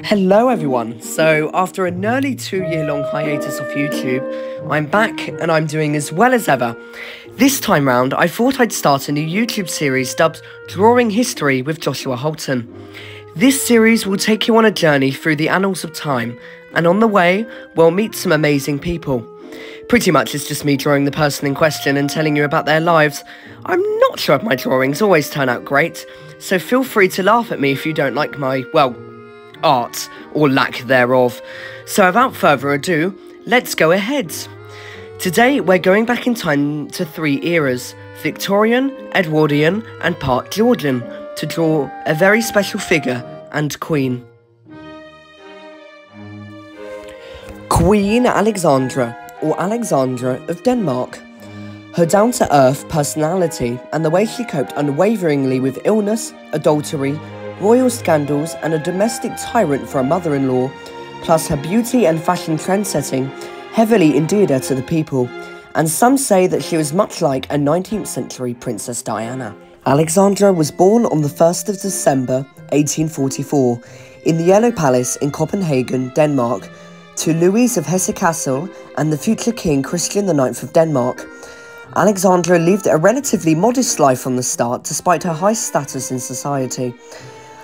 Hello everyone, so after a nearly 2-year-long hiatus off YouTube, I'm back and I'm doing as well as ever. This time round, I thought I'd start a new YouTube series dubbed Drawing History with Joshua Holton. This series will take you on a journey through the annals of time, and on the way, we'll meet some amazing people. Pretty much it's just me drawing the person in question and telling you about their lives. I'm not sure if my drawings always turn out great, so feel free to laugh at me if you don't like my, well, art, or lack thereof. So without further ado, let's go ahead. Today we're going back in time to 3 eras, Victorian, Edwardian and part Georgian, to draw a very special figure and queen. Queen Alexandra, or Alexandra of Denmark. Her down-to-earth personality and the way she coped unwaveringly with illness, adultery, royal scandals and a domestic tyrant for a mother-in-law, plus her beauty and fashion trend-setting, heavily endeared her to the people, and some say that she was much like a 19th century Princess Diana. Alexandra was born on the 1st of December 1844 in the Yellow Palace in Copenhagen, Denmark, to Louis of Hesse-Kassel and the future King Christian IX of Denmark. Alexandra lived a relatively modest life from the start despite her high status in society.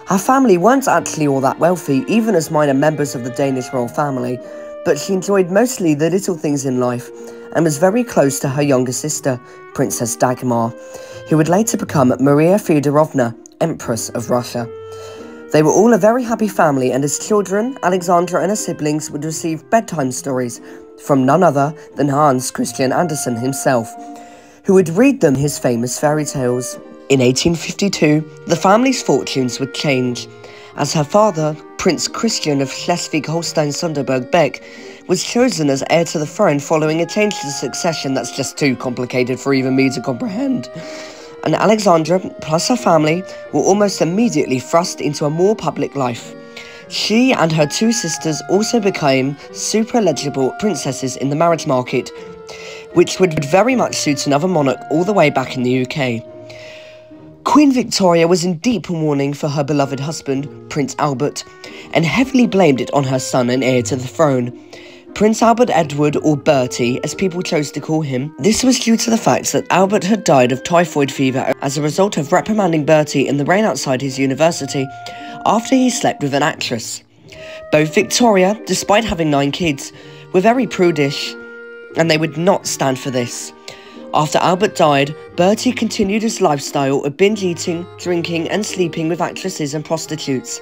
Her family weren't actually all that wealthy, even as minor members of the Danish royal family, but she enjoyed mostly the little things in life and was very close to her younger sister, Princess Dagmar, who would later become Maria Feodorovna, Empress of Russia. They were all a very happy family, and as children, Alexandra and her siblings would receive bedtime stories from none other than Hans Christian Andersen himself, who would read them his famous fairy tales. In 1852, the family's fortunes would change, as her father, Prince Christian of Schleswig-Holstein-Sonderburg-Beck, was chosen as heir to the throne following a change to the succession that's just too complicated for even me to comprehend. And Alexandra, plus her family, were almost immediately thrust into a more public life. She and her 2 sisters also became super-eligible princesses in the marriage market, which would very much suit another monarch all the way back in the UK. Queen Victoria was in deep mourning for her beloved husband, Prince Albert, and heavily blamed it on her son and heir to the throne, Prince Albert Edward, or Bertie, as people chose to call him. This was due to the fact that Albert had died of typhoid fever as a result of reprimanding Bertie in the rain outside his university after he slept with an actress. Both Victoria, despite having 9 kids, were very prudish, and they would not stand for this. After Albert died, Bertie continued his lifestyle of binge eating, drinking and sleeping with actresses and prostitutes.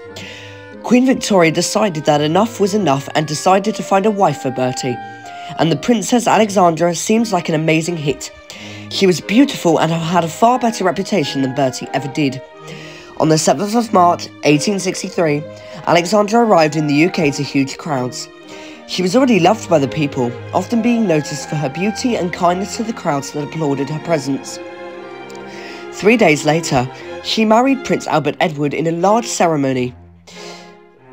Queen Victoria decided that enough was enough and decided to find a wife for Bertie, and the Princess Alexandra seems like an amazing hit. She was beautiful and had a far better reputation than Bertie ever did. On the 7th of March 1863, Alexandra arrived in the UK to huge crowds. She was already loved by the people, often being noticed for her beauty and kindness to the crowds that applauded her presence. 3 days later, she married Prince Albert Edward in a large ceremony.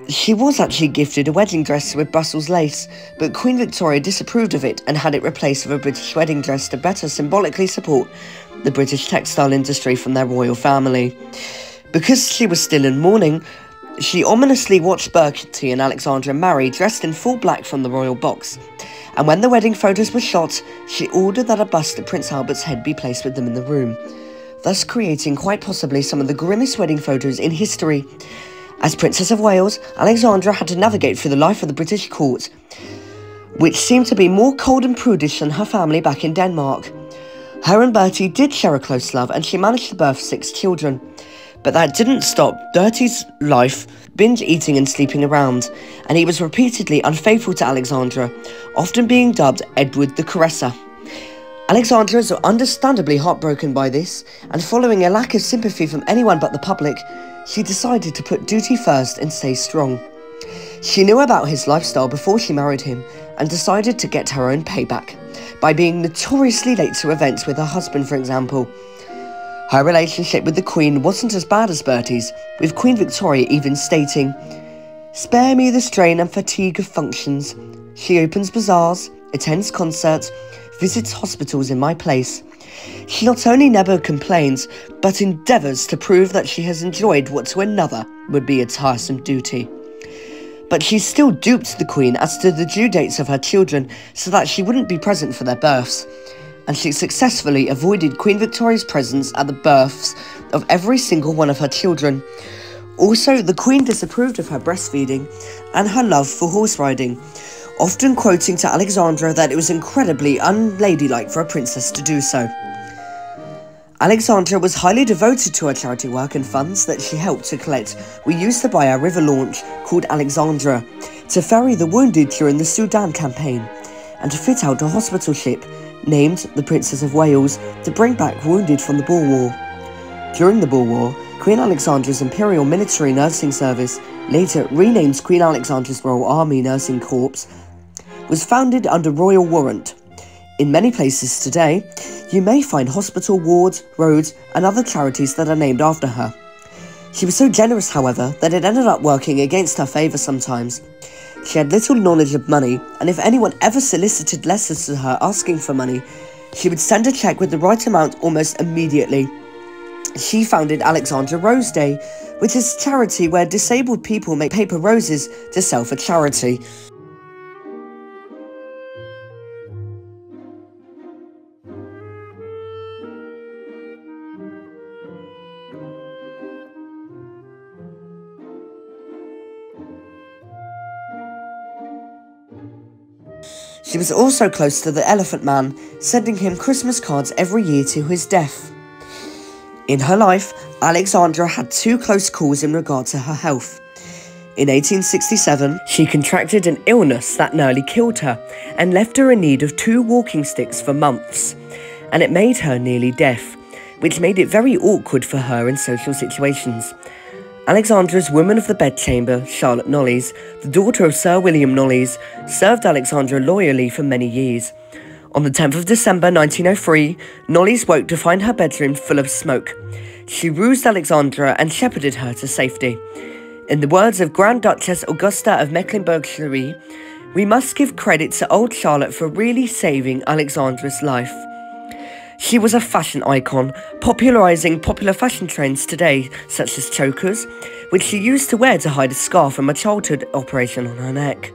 She was actually gifted a wedding dress with Brussels lace, but Queen Victoria disapproved of it and had it replaced with a British wedding dress to better symbolically support the British textile industry from their royal family. Because she was still in mourning, she ominously watched Bertie and Alexandra marry dressed in full black from the royal box, and when the wedding photos were shot, she ordered that a bust of Prince Albert's head be placed with them in the room, thus creating quite possibly some of the grimmest wedding photos in history. As Princess of Wales, Alexandra had to navigate through the life of the British court, which seemed to be more cold and prudish than her family back in Denmark. Her and Bertie did share a close love, and she managed to birth 6 children. But that didn't stop Bertie's life binge eating and sleeping around, and he was repeatedly unfaithful to Alexandra, often being dubbed Edward the Caresser. Alexandra is understandably heartbroken by this, and following a lack of sympathy from anyone but the public, she decided to put duty first and stay strong. She knew about his lifestyle before she married him, and decided to get her own payback, by being notoriously late to events with her husband, for example. Her relationship with the Queen wasn't as bad as Bertie's, with Queen Victoria even stating, "Spare me the strain and fatigue of functions. She opens bazaars, attends concerts, visits hospitals in my place. She not only never complains, but endeavours to prove that she has enjoyed what to another would be a tiresome duty. But she still duped the Queen as to the due dates of her children so that she wouldn't be present for their births, and she successfully avoided Queen Victoria's presence at the births of every single one of her children. Also, the Queen disapproved of her breastfeeding and her love for horse riding, often quoting to Alexandra that it was incredibly unladylike for a princess to do so. Alexandra was highly devoted to her charity work, and funds that she helped to collect were used to buy a river launch called Alexandra, to ferry the wounded during the Sudan campaign, and to fit out a hospital ship named the Princess of Wales to bring back wounded from the Boer War. During the Boer War, Queen Alexandra's Imperial Military Nursing Service, later renamed Queen Alexandra's Royal Army Nursing Corps, was founded under royal warrant. In many places today, you may find hospital wards, roads, and other charities that are named after her. She was so generous, however, that it ended up working against her favour sometimes. She had little knowledge of money, and if anyone ever solicited letters to her asking for money, she would send a cheque with the right amount almost immediately. She founded Alexandra Rose Day, which is a charity where disabled people make paper roses to sell for charity. She was also close to the Elephant Man, sending him Christmas cards every year to his death. In her life, Alexandra had two close calls in regard to her health. In 1867, she contracted an illness that nearly killed her and left her in need of 2 walking sticks for months, and it made her nearly deaf, which made it very awkward for her in social situations. Alexandra's woman of the bedchamber, Charlotte Knollys, the daughter of Sir William Knollys, served Alexandra loyally for many years. On the 10th of December 1903, Knollys woke to find her bedroom full of smoke. She roused Alexandra and shepherded her to safety. In the words of Grand Duchess Augusta of Mecklenburg-Schwerin, we must give credit to old Charlotte for really saving Alexandra's life. She was a fashion icon, popularising popular fashion trends today, such as chokers, which she used to wear to hide a scar from a childhood operation on her neck.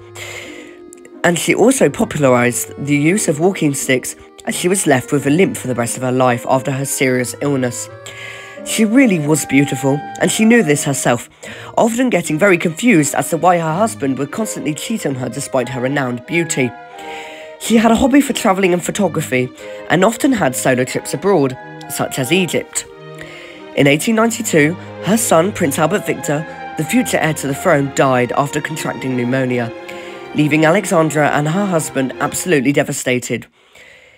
And she also popularised the use of walking sticks, as she was left with a limp for the rest of her life after her serious illness. She really was beautiful, and she knew this herself, often getting very confused as to why her husband would constantly cheat on her despite her renowned beauty. She had a hobby for travelling and photography, and often had solo trips abroad, such as Egypt. In 1892, her son, Prince Albert Victor, the future heir to the throne, died after contracting pneumonia, leaving Alexandra and her husband absolutely devastated.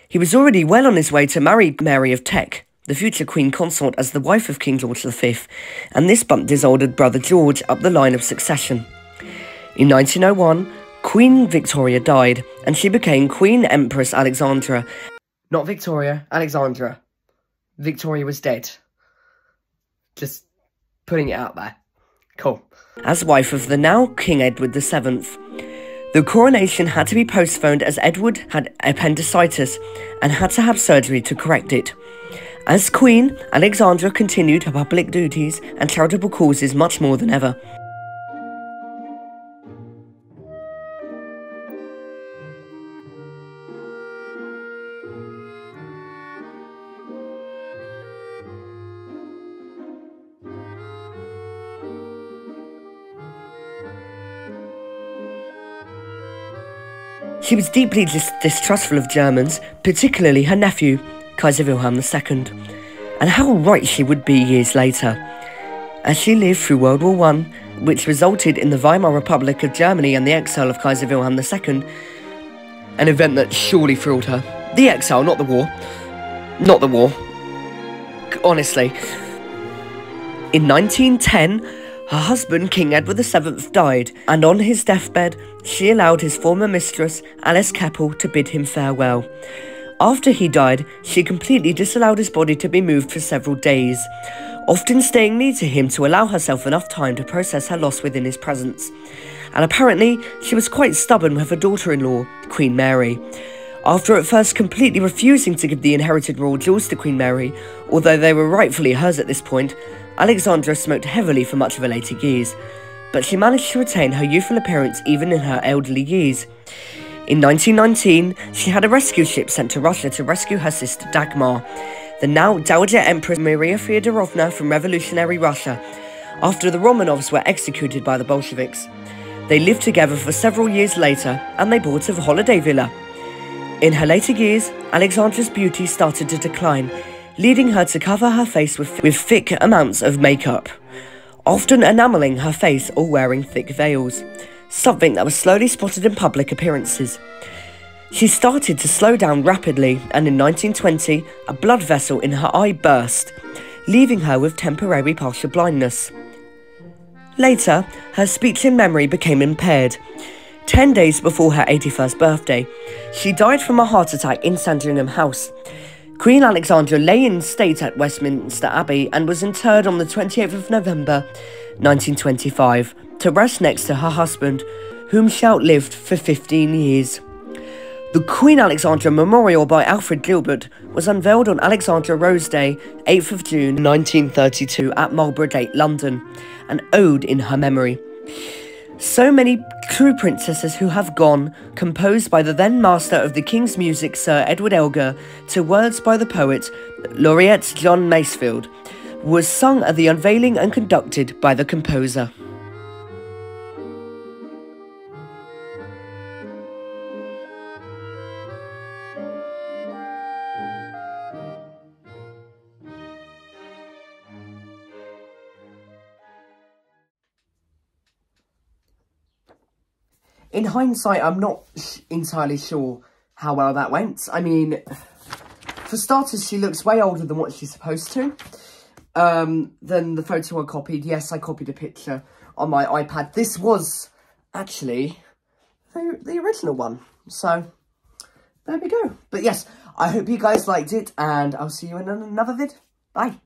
He was already well on his way to marry Mary of Teck, the future Queen Consort, as the wife of King George V, and this bumped his older brother George up the line of succession. In 1901, Queen Victoria died, and she became Queen Empress Alexandra. Not Victoria, Alexandra. Victoria was dead. Just putting it out there. Cool. As wife of the now King Edward VII. The coronation had to be postponed as Edward had appendicitis and had to have surgery to correct it. As Queen, Alexandra continued her public duties and charitable causes much more than ever. She was deeply distrustful of Germans, particularly her nephew, Kaiser Wilhelm II, and how right she would be years later. As she lived through World War I, which resulted in the Weimar Republic of Germany and the exile of Kaiser Wilhelm II, an event that surely thrilled her. The exile, not the war. Not the war. Honestly. In 1910, her husband, King Edward VII, died, and on his deathbed, she allowed his former mistress, Alice Keppel, to bid him farewell. After he died, she completely disallowed his body to be moved for several days, often staying near to him to allow herself enough time to process her loss within his presence. And apparently, she was quite stubborn with her daughter-in-law, Queen Mary. After at first completely refusing to give the inherited royal jewels to Queen Mary, although they were rightfully hers at this point, Alexandra smoked heavily for much of her later years, but she managed to retain her youthful appearance even in her elderly years. In 1919, she had a rescue ship sent to Russia to rescue her sister Dagmar, the now Dowager Empress Maria Feodorovna from revolutionary Russia, after the Romanovs were executed by the Bolsheviks. They lived together for several years later, and they bought a holiday villa. In her later years, Alexandra's beauty started to decline, leading her to cover her face with thick amounts of makeup, often enamelling her face or wearing thick veils, something that was slowly spotted in public appearances. She started to slow down rapidly, and in 1920, a blood vessel in her eye burst, leaving her with temporary partial blindness. Later, her speech and memory became impaired. 10 days before her 81st birthday, she died from a heart attack in Sandringham House. Queen Alexandra lay in state at Westminster Abbey and was interred on the 28th of November 1925 to rest next to her husband, whom she outlived for 15 years. The Queen Alexandra Memorial by Alfred Gilbert was unveiled on Alexandra Rose Day, 8th of June 1932 at Marlborough Gate, London, an ode in her memory. So many true princesses who have gone, composed by the then master of the King's music Sir Edward Elgar, to words by the poet Laureate John Masefield, was sung at the unveiling and conducted by the composer. In hindsight, I'm not entirely sure how well that went. I mean, for starters, she looks way older than what she's supposed to. Than the photo I copied. Yes, I copied a picture on my iPad. This was actually the original one. So, there we go. But yes, I hope you guys liked it, and I'll see you in another vid. Bye.